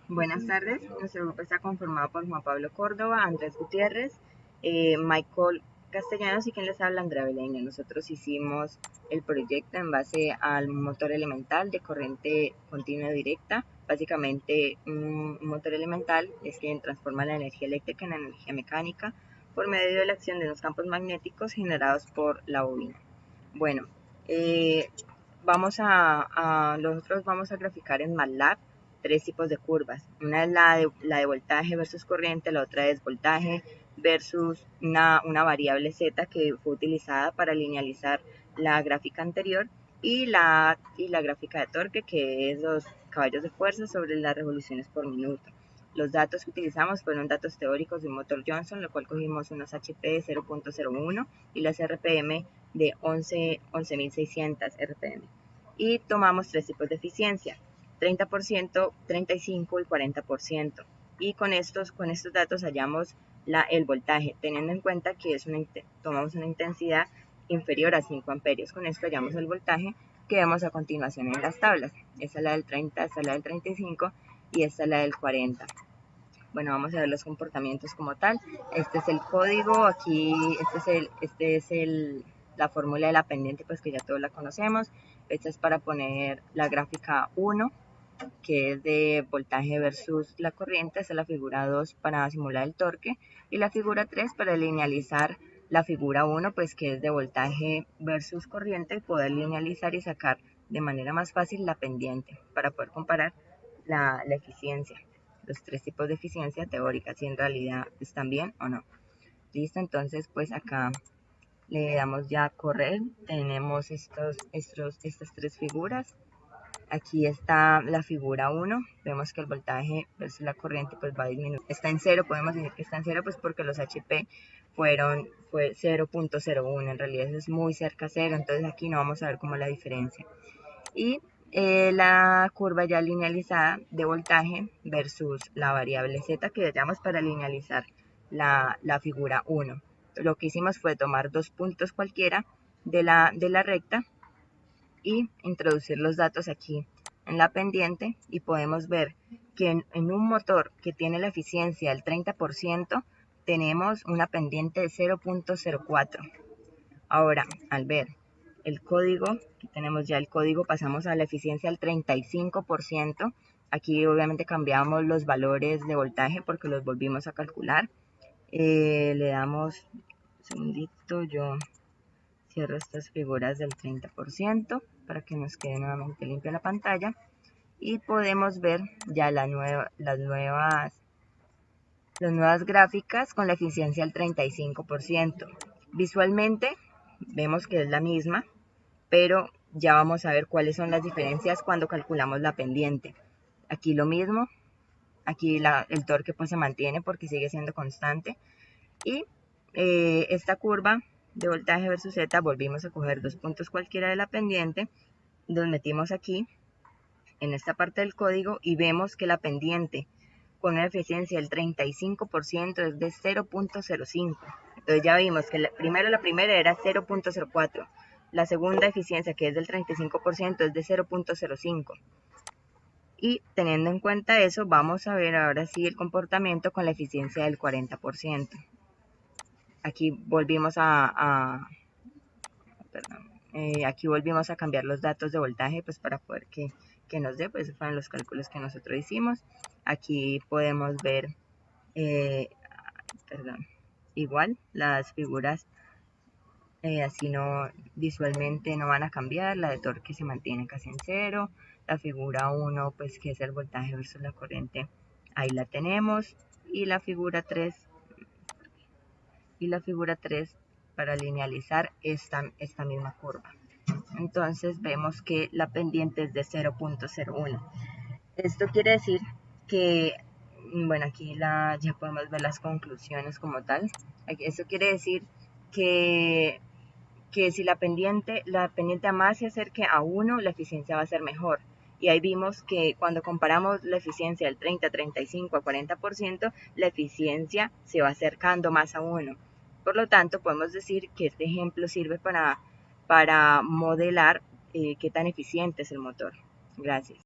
Buenas tardes, nuestro grupo está conformado por Juan Pablo Córdoba, Andrés Gutiérrez, Michael Castellanos y quien les habla, Andrea Beleño. Nosotros hicimos el proyecto en base al motor elemental de corriente continua directa. Básicamente, un motor elemental es quien transforma la energía eléctrica en energía mecánica por medio de la acción de unos campos magnéticos generados por la bobina. Bueno, eh, nosotros vamos a graficar en MATLAB tres tipos de curvas. Una es la de voltaje versus corriente, la otra es voltaje versus una variable Z que fue utilizada para linealizar la gráfica anterior y la gráfica de torque, que es los caballos de fuerza sobre las revoluciones por minuto. Los datos que utilizamos fueron datos teóricos de un motor Johnson, lo cual cogimos unos HP de 0.01 y las RPM de 11.600 RPM. Y tomamos tres tipos de eficiencia, 30%, 35% y 40%. Y con estos datos hallamos el voltaje, teniendo en cuenta que tomamos una intensidad inferior a 5 amperios. Con esto hallamos el voltaje que vemos a continuación en las tablas. Esta es la del 30, esta es la del 35 y esta es la del 40. Bueno, vamos a ver los comportamientos como tal. Este es el código, aquí este es la fórmula de la pendiente, pues que ya todos la conocemos. Esta es para poner la gráfica 1, que es de voltaje versus la corriente. Esta es la figura 2 para simular el torque y la figura 3 para linealizar la figura 1, pues que es de voltaje versus corriente, poder linealizar y sacar de manera más fácil la pendiente para poder comparar la eficiencia, los tres tipos de eficiencia teórica, si en realidad están bien o no. Listo, entonces pues acá le damos ya a correr, tenemos estas tres figuras. Aquí está la figura 1, vemos que el voltaje versus la corriente pues va a disminuir. Está en 0, podemos decir que está en 0 pues porque los HP fue 0.01, en realidad eso es muy cerca a 0, entonces aquí no vamos a ver como la diferencia. Y la curva ya linealizada de voltaje versus la variable Z que hallamos para linealizar la figura 1. Lo que hicimos fue tomar dos puntos cualquiera de la recta y introducir los datos aquí en la pendiente y podemos ver que en un motor que tiene la eficiencia del 30% tenemos una pendiente de 0.04. Ahora, al ver el código, aquí tenemos ya el código, pasamos a la eficiencia al 35%. Aquí obviamente cambiamos los valores de voltaje porque los volvimos a calcular. Le damos, un segundito, yo cierro estas figuras del 30% para que nos quede nuevamente limpia la pantalla y podemos ver ya las nuevas gráficas con la eficiencia al 35%. Visualmente vemos que es la misma, pero ya vamos a ver cuáles son las diferencias cuando calculamos la pendiente. Aquí lo mismo, aquí el torque pues se mantiene porque sigue siendo constante y esta curva de voltaje versus Z volvimos a coger dos puntos cualquiera de la pendiente, los metimos aquí en esta parte del código y vemos que la pendiente con una eficiencia del 35% es de 0.05. Entonces ya vimos que la primera era 0.04. La segunda eficiencia, que es del 35%, es de 0.05. Y teniendo en cuenta eso, vamos a ver ahora sí el comportamiento con la eficiencia del 40%. Aquí volvimos aquí volvimos a cambiar los datos de voltaje pues para poder que nos dé, pues fueron los cálculos que nosotros hicimos. Aquí podemos ver, igual las figuras así no, visualmente no van a cambiar, la de torque se mantiene casi en 0, la figura 1 pues que es el voltaje versus la corriente, ahí la tenemos, y la figura 3 para linealizar esta misma curva. Entonces vemos que la pendiente es de 0.01. Esto quiere decir que, bueno, aquí ya podemos ver las conclusiones como tal. Esto quiere decir que si la pendiente a más se acerque a 1, la eficiencia va a ser mejor. Y ahí vimos que cuando comparamos la eficiencia del 30, 35 a 40%, la eficiencia se va acercando más a 1. Por lo tanto, podemos decir que este ejemplo sirve para modelar qué tan eficiente es el motor. Gracias.